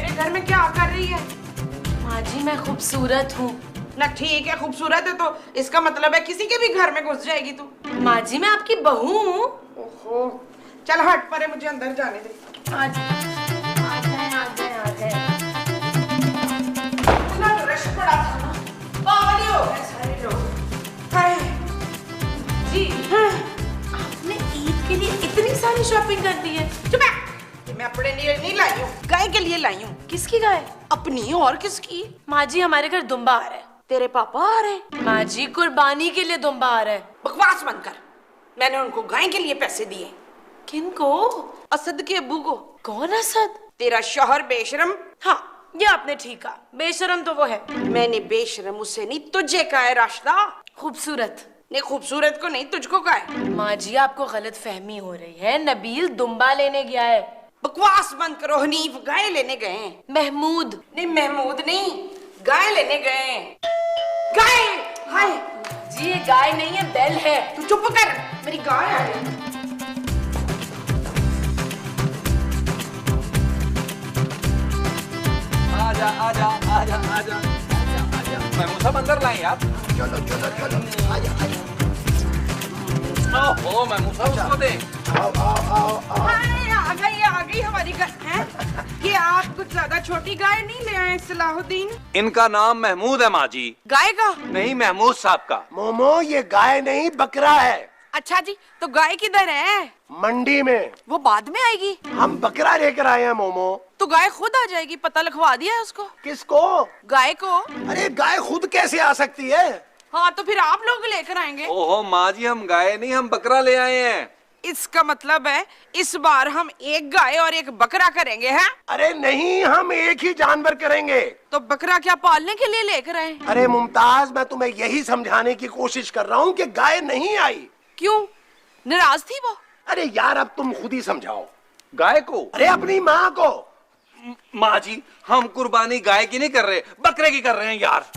मेरे घर में क्या कर रही है? माँ जी मैं खूबसूरत हूँ। ना ठीक है, खूबसूरत है तो इसका मतलब है किसी के भी घर में घुस जाएगी तू। माँ जी मैं आपकी बहू हूँ। ओहो, चल हट परे, मुझे अंदर जाने दे। आ गए। इतना तो रश पड़ा था ना, पागल ही हो गए सारे लोग। हाय जी आपने ईद के लिए इतनी सारी शॉपिंग कर दी है। चुप है, ये मैं अपने लिए नहीं लाई हूँ, गाय के लिए लाई हूँ। किसकी गाय? अपनी और किसकी? माँ जी हमारे घर दुम्बा आ रहा है। तेरे पापा आ रहे? माँ जी कुर्बानी के लिए दुम्बा आ रहा है। बकवास बंद कर, मैंने उनको गाय के लिए पैसे दिए। किनको? असद के अब्बू को। कौन असद? तेरा शौहर बेशरम। हाँ ये आपने ठीक कहा, बेशरम तो वो है। मैंने बेशरम उसे नहीं तुझे कहा है राशिदा। खूबसूरत नहीं, खूबसूरत को नहीं तुझको कहा है। माँ जी आपको गलत फहमी हो रही है, नबील दुम्बा लेने गया है। बकवास बंद करो, हनीफ गाय लेने गए हैं। महमूद नहीं महमूद नहीं, गाय लेने गए हैं। गाय? हाय जी ये गाय नहीं है, बैल है। तू चुप कर, मेरी गाय आ रही। आजा आजा आजा आजा आजा, महमूद साहब अंदर लाएं यार। चलो चलो चलो, आजा आजा। ओहो महमूद साहब उसको दे। आओ आओ आओ आओ। हाय, आ गई हमारी गाय है। ये आप कुछ ज्यादा छोटी गाय नहीं ले आए सलाहुद्दीन? इनका नाम महमूद है माँ जी। गाय का? नहीं महमूद साहब का। मोमो ये गाय नहीं बकरा है। अच्छा जी, तो गाय किधर है? मंडी में। वो बाद में आएगी। हम बकरा लेकर आए हैं मोमो। तो गाय खुद आ जाएगी, पता लिखवा दिया है उसको? किसको? गाय को। अरे गाय खुद कैसे आ सकती है? हाँ तो फिर आप लोग लेकर आएंगे। ओहो माँ जी हम गाय नहीं, हम बकरा ले आए हैं। इसका मतलब है इस बार हम एक गाय और एक बकरा करेंगे, हैं? अरे नहीं, हम एक ही जानवर करेंगे। तो बकरा क्या पालने के लिए लेकर आए? अरे मुमताज, मैं तुम्हें यही समझाने की कोशिश कर रहा हूँ कि गाय नहीं आई। क्यों, नाराज थी वो? अरे यार अब तुम खुद ही समझाओ। गाय को? अरे अपनी माँ को। माँ जी हम कुर्बानी गाय की नहीं कर रहे, बकरे की कर रहे हैं यार।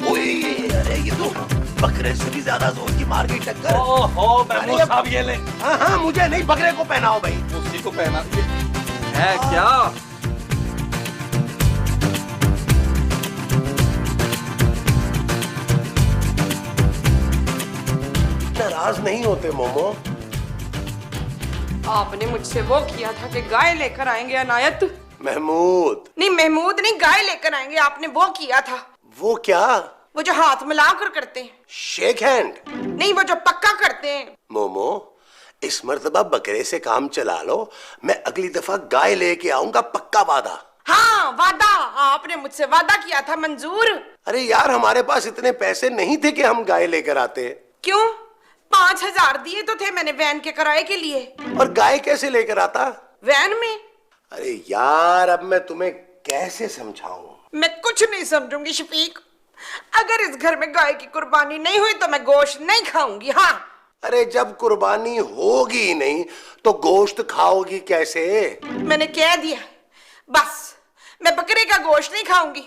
ओए, अरे ये तो बकरे से भी ज्यादा जोर की मार गई टक्कर। ओहो महमूद साहब ये ले। हाँ हाँ, मुझे नहीं, बकरे को पहनाओ भाई। उसी को पहना ये है क्या? नाराज नहीं होते मोमो। आपने मुझसे वो किया था कि गाय लेकर आएंगे अनायत। महमूद। नहीं महमूद नहीं, गाय लेकर आएंगे, आपने वो किया था। वो क्या? वो जो हाथ मिलाकर करते हैं। Shake hand? नहीं, वो जो पक्का करते हैं। मोमो इस मर्तबा बकरे से काम चला लो, मैं अगली दफा गाय लेके आऊंगा, पक्का वादा। हाँ वादा, आपने मुझसे वादा किया था, मंजूर। अरे यार हमारे पास इतने पैसे नहीं थे कि हम गाय लेकर आते। क्यों? 5,000 दिए तो थे मैंने वैन के किराए के लिए। और गाय कैसे लेकर आता? वैन में। अरे यार अब मैं तुम्हें कैसे समझाऊं? मैं कुछ नहीं समझूंगी शफीक। अगर इस घर में गाय की कुर्बानी नहीं हुई तो मैं गोश्त नहीं खाऊंगी। हाँ। अरे जब कुर्बानी होगी ही नहीं तो गोश्त खाओगी कैसे? मैंने कह दिया, बस मैं बकरे का गोश्त नहीं खाऊंगी,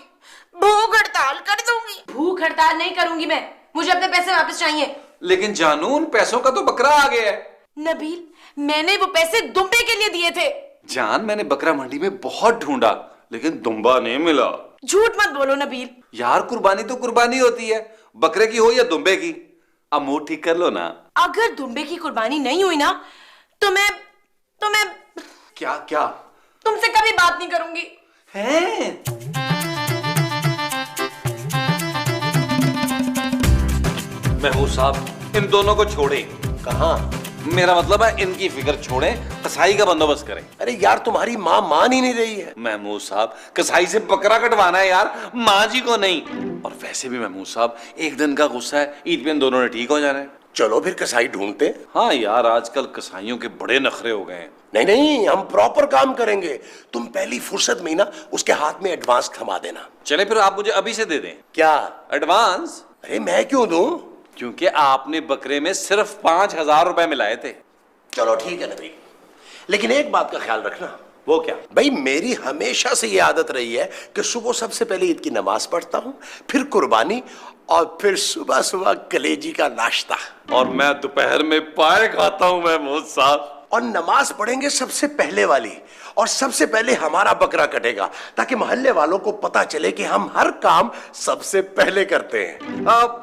भूख हड़ताल कर दूंगी। भूख हड़ताल नहीं करूंगी मैं, मुझे अपने पैसे वापस चाहिए। लेकिन जानू उन पैसों का तो बकरा आ गया है। नबील मैंने वो पैसे दुम्बे के लिए दिए थे। जान मैंने बकरा मंडी में बहुत ढूंढा लेकिन दुम्बा नहीं मिला। झूठ मत बोलो नबील। यार कुर्बानी तो कुर्बानी होती है, बकरे की हो या दुम्बे की। अब मुंह ठीक कर लो ना। अगर दुम्बे की कुर्बानी नहीं हुई ना तो मैं क्या क्या? तुमसे कभी बात नहीं करूंगी। हैं? महमूद साहब इन दोनों को छोड़े। कहाँ? मेरा मतलब है इनकी फिक्र छोड़े, कसाई का बंदोबस्त करें। अरे यार तुम्हारी माँ मान ही नहीं रही है। महमूद साहब कसाई से बकरा कटवाना है यार, माँ जी को नहीं। और वैसे भी महमूद साहब एक दिन का गुस्सा है, ईद पे इन दोनों ने ठीक हो जाना है। चलो फिर कसाई ढूंढते। हाँ यार आजकल कसाईयों के बड़े नखरे हो गए हैं। नहीं नहीं, हम प्रॉपर काम करेंगे। तुम पहली फुर्सत में ही ना उसके हाथ में एडवांस थमा देना। चले फिर आप मुझे अभी से दे दें। क्या एडवांस? अरे मैं क्यों दूं? क्योंकि आपने बकरे में सिर्फ 5,000 रुपए मिलाए थे। चलो ठीक है नबी, लेकिन एक बात का ख्याल रखना। वो क्या? भाई मेरी हमेशा से ये आदत रही है कि सुबह सबसे पहले ईद की नमाज पढ़ता हूँ, फिर कुर्बानी और फिर सुबह सुबह कलेजी का नाश्ता। और मैं दोपहर में पाए खाता हूँ महमूद साहब। और नमाज पढ़ेंगे सबसे पहले वाली, और सबसे पहले हमारा बकरा कटेगा, ताकि मोहल्ले वालों को पता चले कि हम हर काम सबसे पहले करते हैं।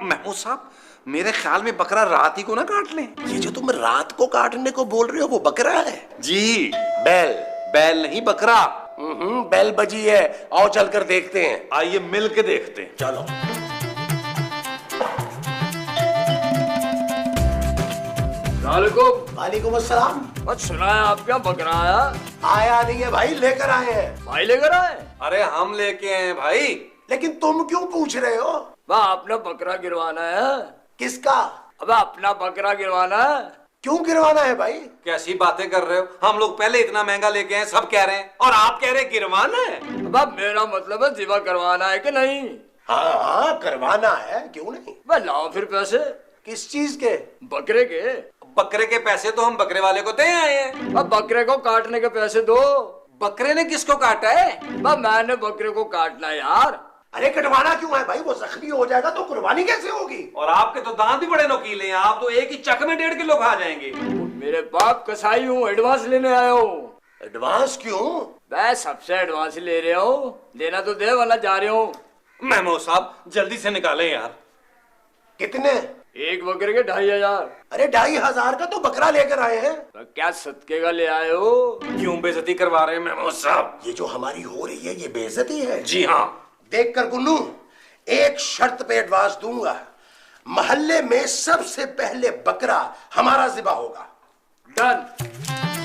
महमूद साहब, मेरे ख्याल में बकरा रात ही को ना काट लें। ये जो तुम रात को काटने को बोल रहे हो वो बकरा है? जी, बैल? बैल नहीं, बकरा। बैल बजी है। आओ चलकर देखते हैं। आइए मिल के देखते हैं। चलो। वालेकुम अस्सलाम। सुना है आपका बकरा आया? आया नहीं है भाई, लेकर आए हैं। भाई लेकर आए? अरे हम लेके आए भाई। लेकिन तुम क्यों पूछ रहे हो? वह अपना बकरा गिरवाना है। किसका? अब अपना बकरा गिरवाना है। क्यों गिरवाना है भाई? कैसी बातें कर रहे हो? हम लोग पहले इतना महंगा लेके आए, सब कह रहे हैं, और आप कह रहे हैं गिरवाना है। अब मेरा मतलब है जिवा करवाना है कि नहीं? हाँ हाँ करवाना है, क्यों नहीं। वह लाओ फिर पैसे। किस चीज के? बकरे के। बकरे के पैसे तो हम बकरे वाले को दे आए हैं। अब बकरे को काटने के पैसे दो। बकरे ने किसको काटा है? मैंने बकरे को काटना है यार। अरे कटवाना क्यों है भाई? वो जख्मी हो जाएगा तो कुर्बानी कैसे होगी? और आपके तो दांत भी बड़े नुकीले हैं, आप तो एक ही चक में 1.5 किलो खा जाएंगे। मेरे बाप कसाई हूँ, एडवांस लेने आया हूँ। एडवांस क्यों? मैं सबसे एडवांस ले रहा हूँ, देना तो दे वरना जा रहे हूँ। महमूद साहब जल्दी से निकालें यार। कितने? एक बकरे के 2500। अरे 2500 का तो बकरा लेकर आए हैं। तो क्या सदके का ले आए हो? क्यों बेइज्जती करवा रहे हैं महमूद साहब? ये जो हमारी हो रही है ये बेइज्जती है। जी हाँ। देख कर गुन्नू, एक शर्त पे एडवांस दूंगा, मोहल्ले में सबसे पहले बकरा हमारा ज़िबा होगा। डन।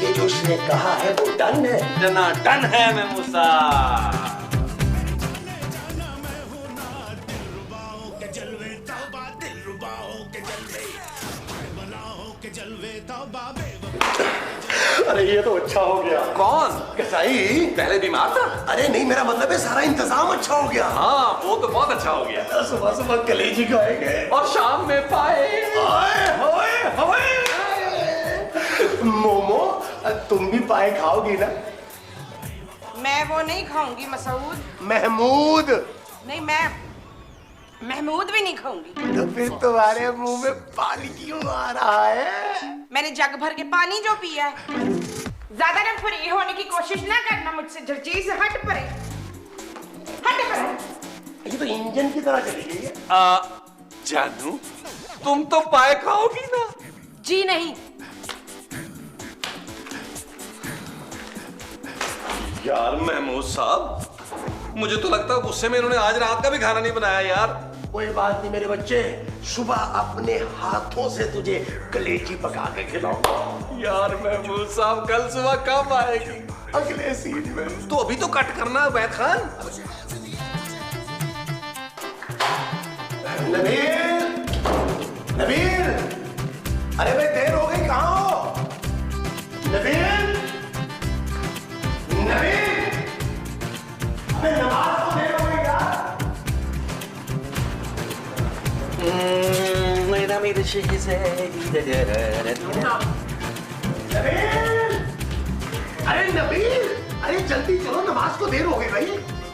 ये जो उसने कहा है वो डन है। जना डन है महमूद साहब। अरे ये तो अच्छा हो गया। कौन? कसाई। पहले बीमार था? अरे नहीं, मेरा मतलब है सारा इंतजाम अच्छा हो गया। हाँ वो तो बहुत अच्छा हो गया। सुबह सुबह कलेजी खाएंगे और शाम में पाए। मोमो, तुम भी पाए खाओगी ना? मैं वो नहीं खाऊंगी मसूद। महमूद। नहीं, मैं महमूद भी नहीं खाऊंगी। तो फिर तुम्हारे मुंह में पानी क्यों आ रहा है? मैंने जग भर के पानी जो पिया है। ज्यादा ना फ्री होने की कोशिश ना करना मुझसे। जर्जी से हट परे, हट परे। ये तो इंजन की तरह चली गई है। जानू, तुम तो पाए खाओगी ना? जी नहीं। यार महमूद साहब, मुझे तो लगता है गुस्से में इन्होंने आज रात का भी खाना नहीं बनाया यार। कोई बात नहीं मेरे बच्चे, सुबह अपने हाथों से तुझे कलेजी पका के खिलाऊंगा। यार महमूद साहब, कल सुबह कब आएगी? अगले सीन में। तो अभी तो कट करना है वैद खान। नबील, नबील, अरे भाई देर हो गई, कहाँ हो? नबील, नबील, अबे नमाज को देर हो गई यार। अरे नबील, अरे जल्दी चलो, नमाज को देर हो गई भाई।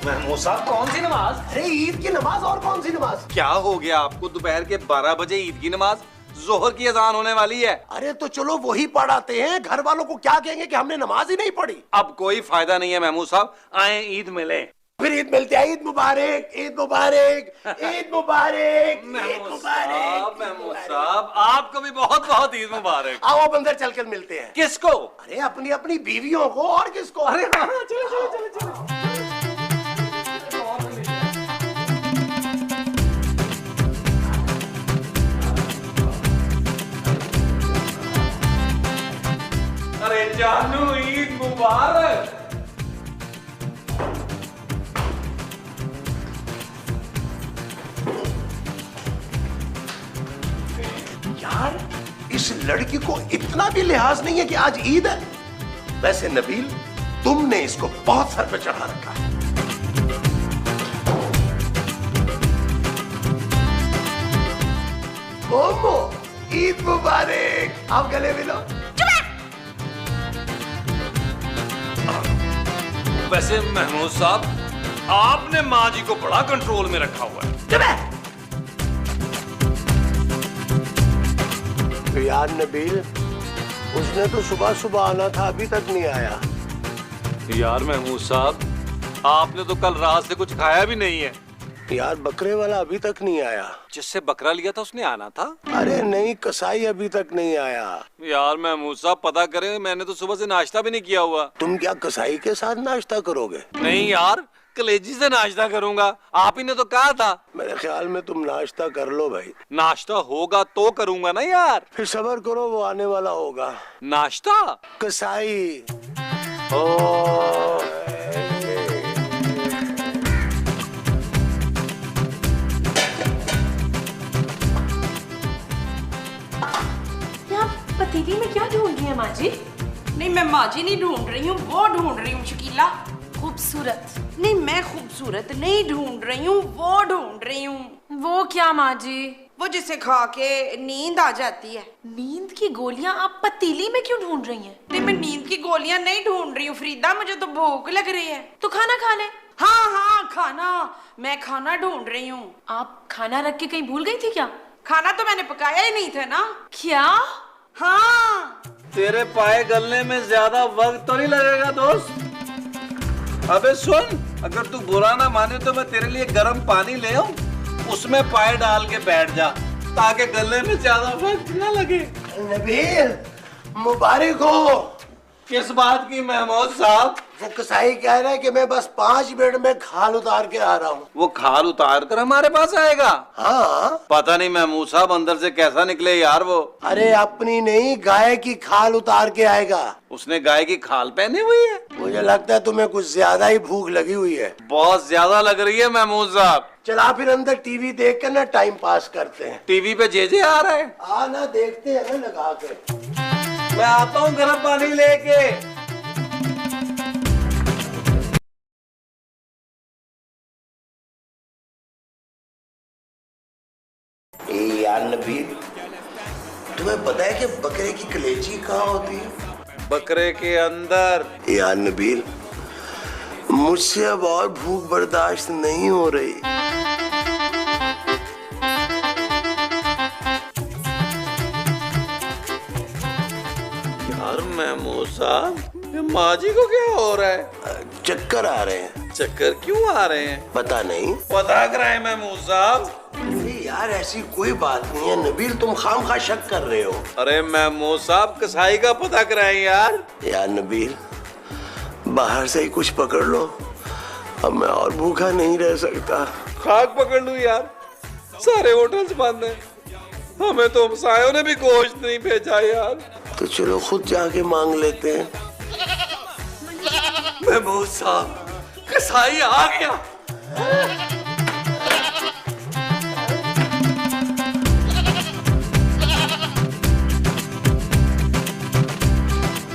महमूद साहब, कौन सी नमाज? अरे ईद की नमाज। और कौन सी नमाज? क्या हो गया आपको? दोपहर के 12 बजे ईद की नमाज, जोहर की अजान होने वाली है। अरे तो चलो वही पढ़ाते हैं, घर वालों को क्या कहेंगे कि हमने नमाज ही नहीं पढ़ी। अब कोई फायदा नहीं है महमूद साहब, आए ईद मिले। फिर ईद मिलते हैं। ईद मुबारक, ईद मुबारक, ईद मुबारक, ईद महमूद मुबारक। साहब, आपको भी बहुत बहुत ईद मुबारक। आओ अब अंदर चलकर मिलते हैं। किसको? अरे अपनी अपनी बीवियों को, और किसको? अरे हाँ, चलो चलो चलो चलो। अरे जानू, ईद मुबारक। यार इस लड़की को इतना भी लिहाज नहीं है कि आज ईद है। वैसे नबील, तुमने इसको बहुत सर पे चढ़ा रखा है। मोमो, ईद मुबारक। आप गले मिलो। वैसे महमूद साहब, आपने माँ जी को बड़ा कंट्रोल में रखा हुआ है। तो यार नबील, उसने तो सुबह सुबह आना था, अभी तक नहीं आया। यार महमूद साहब, आपने तो कल रात से कुछ खाया भी नहीं है। यार बकरे वाला अभी तक नहीं आया। जिससे बकरा लिया था उसने आना था। अरे नहीं, कसाई अभी तक नहीं आया। यार महमूद साहब पता करें, मैंने तो सुबह से नाश्ता भी नहीं किया हुआ। तुम क्या कसाई के साथ नाश्ता करोगे? नहीं यार, कलेजी से नाश्ता करूंगा। आप ही ने तो कहा था। मेरे ख्याल में तुम नाश्ता कर लो भाई। नाश्ता होगा तो करूंगा ना यार। फिर सब्र करो, वो आने वाला होगा। नाश्ता? कसाई। ओ पतीली में क्या ढूंढ रही है माँ जी? नहीं, मैं माँ जी नहीं ढूंढ रही हूँ, वो ढूंढ रही हूँ शकीला। खूबसूरत? नहीं, मैं खूबसूरत नहीं ढूंढ रही हूँ, वो ढूंढ रही हूँ। वो क्या माँ जी? वो जिसे खा के नींद आ जाती है। नींद की गोलियां आप पतीली में क्यों ढूंढ रही हैं? नहीं, मैं नींद की गोलियां नहीं ढूंढ रही हूँ फरीदा, मुझे तो भूख लग रही है। तो खाना खा ले। हाँ हाँ, खाना, मैं खाना ढूंढ रही हूँ। आप खाना रख के कहीं भूल गई थी क्या? खाना तो मैंने पकाया ही नहीं था ना। क्या? हाँ। तेरे पाए गलने में ज्यादा वक्त तो नहीं लगेगा दोस्त। अबे सुन, अगर तू बुरा ना माने तो मैं तेरे लिए गर्म पानी ले आऊं, उसमें पाए डाल के बैठ जा ताकि गलने में ज्यादा वक्त ना लगे। नबील, मुबारक हो। किस बात की महमूद साहब? वो कसाई कह रहा है कि मैं बस 5 मिनट में खाल उतार के आ रहा हूँ। वो खाल उतार कर हमारे पास आएगा? हाँ। पता नहीं महमूद साहब अंदर से कैसा निकले यार वो। अरे अपनी नहीं, गाय की खाल उतार के आएगा। उसने गाय की खाल पहनी हुई है? मुझे लगता है तुम्हें कुछ ज्यादा ही भूख लगी हुई है। बहुत ज्यादा लग रही है महमूद साहब। चला फिर अंदर टीवी देख कर ना टाइम पास करते हैं। टीवी पे जे आ रहा है। आ ना, देखते हैं ना लगा के। मैं आता हूँ गर्म पानी लेके। यार नबील, तुम्हें पता है कि बकरे की कलेजी कहाँ होती है? बकरे के अंदर। यार नबील, मुझसे अब और भूख बर्दाश्त नहीं हो रही। यार महमूद साहब, ये माँ जी को क्या हो रहा है? चक्कर आ रहे हैं। चक्कर क्यों आ रहे हैं? पता नहीं। पता कराए महमूद साहब। अरे यार ऐसी कोई बात नहीं है नबील, तुम खामखा शक कर रहे हो। अरे महमूद साहब, कसाई का पता कराए यार। यार नबील, बाहर से ही कुछ पकड़ लो, अब मैं और भूखा नहीं रह सकता। खाक पकड़ लूं यार, सारे होटल्स बंद हैं। हमें तो हमसायों ने भी गोश्त नहीं भेजा यार। तो चलो खुद जाके मांग लेते हैं। महमूद साहब, कसाई आ गया।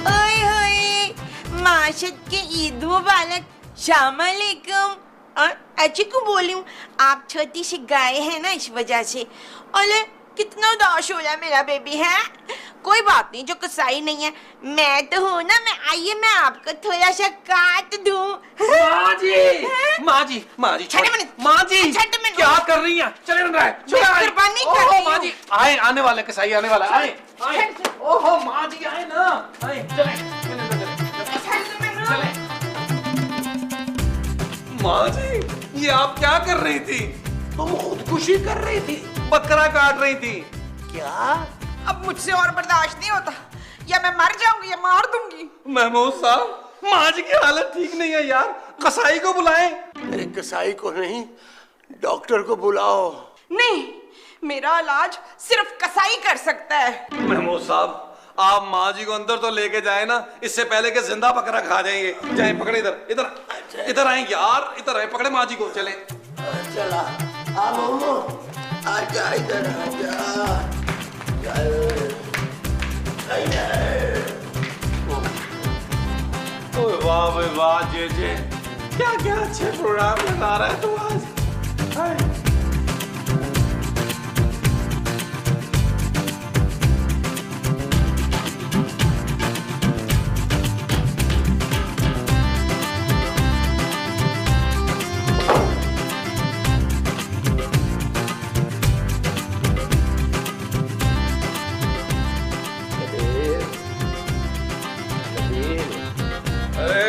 ओए होए, माशद के ईद मुबारक, शाम अलैकुम। और अच्छी को बोली हूँ, आप छोटी सी गाय है ना, इस वजह से। अरे कितना उदास हो रहा है मेरा बेबी है। कोई बात नहीं, जो कसाई नहीं है मैं तो हूँ ना। मैं आइए, मैं आपको थोड़ा सा काट दूँ। माँ जी, माँ जी, माँ जी, छठ मिनट, माँ जी, छठ मिनट। क्या कर रही हैं? चले रहा है। मैं कुर्बानी कर रही हूँ। माँ जी, आए, आने वाले कसाई आने वाला, आए, आए। ओहो माँ जी, आए ना, आए, चले, चले। माँ जी, ये आप क्या कर रही थी? तुम खुदकुशी कर रही थी? बकरा काट रही थी। क्या? अब मुझसे और बर्दाश्त नहीं होता, या मैं मर जाऊंगी या मार दूंगी। महमूद साहब, माँ जी की हालत ठीक नहीं है यार, कसाई को बुलाएं। अरे कसाई को नहीं, डॉक्टर को बुलाओ। नहीं, मेरा इलाज सिर्फ कसाई कर सकता है। महमूद साहब, आप माँ जी को अंदर तो लेके जाए ना, इससे पहले कि जिंदा बकरा खा जाएंगे। जाए, पकड़े, इधर इधर इधर आए यार, इधर आए, पकड़े माँ जी को, चले। चला, आ मोमो, आजा इधर, आजा। ओए वाह भाई वाह, जे क्या क्या अच्छे प्रोग्राम बता रहा है तू आज। हाय।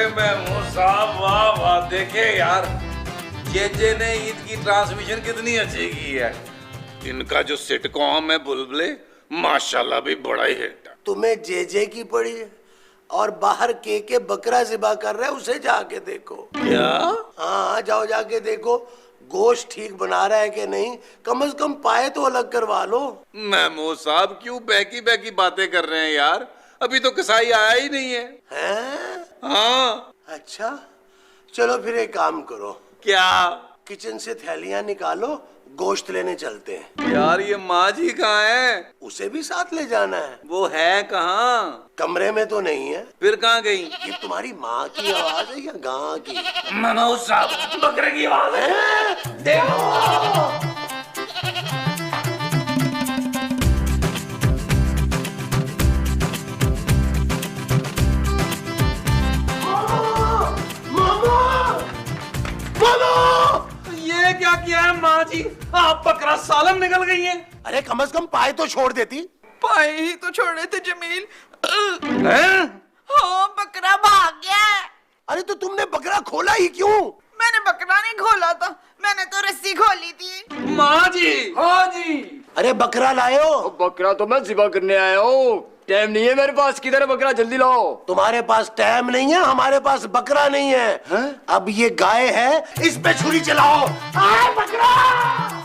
अरे महमूद साहब वाह वाह, देखे यार जे ने ईद की ट्रांसमिशन कितनी अच्छी की है। इनका जो सिटकॉम है बुलबुले, माशाल्लाह भी बड़ा ही हिट है। तुम्हें जे की पड़ी है और बाहर के बकरा ज़िबा कर रहा है, उसे जाके देखो। क्या? हाँ जाओ जाके देखो गोश्त ठीक बना रहा है कि नहीं, कम से कम पाए तो अलग करवा लो। महमूद साहब क्यों बहकी बहकी बातें कर रहे हैं यार, अभी तो कसाई आया ही नहीं है। हैं? हाँ। अच्छा चलो फिर एक काम करो, क्या? किचन से थैलियां निकालो, गोश्त लेने चलते हैं। यार ये माँ जी कहाँ है? उसे भी साथ ले जाना है। वो है कहाँ? कमरे में तो नहीं है। फिर कहाँ गई? ये तुम्हारी माँ की आवाज है या गां की? महमूद साहब बकरे की आवाज है। देखो ये क्या किया है माँ जी, आप बकरा सालम निकल गई हैं। अरे कम से कम पाए तो छोड़ देती। पाए ही तो छोड़े थे जमील। हैं? हाँ बकरा भाग गया है। अरे तो तुमने बकरा खोला ही क्यों? मैंने बकरा नहीं खोला था, मैंने तो रस्सी खोली थी। माँ जी। हाँ जी। अरे बकरा लायो। बकरा तो मैं ज़िबा करने आया हूँ, टाइम नहीं है मेरे पास। किधर है बकरा, जल्दी लाओ। तुम्हारे पास टाइम नहीं है, हमारे पास बकरा नहीं है। अब ये गाय है, इस पे छुरी चलाओ। आए बकरा।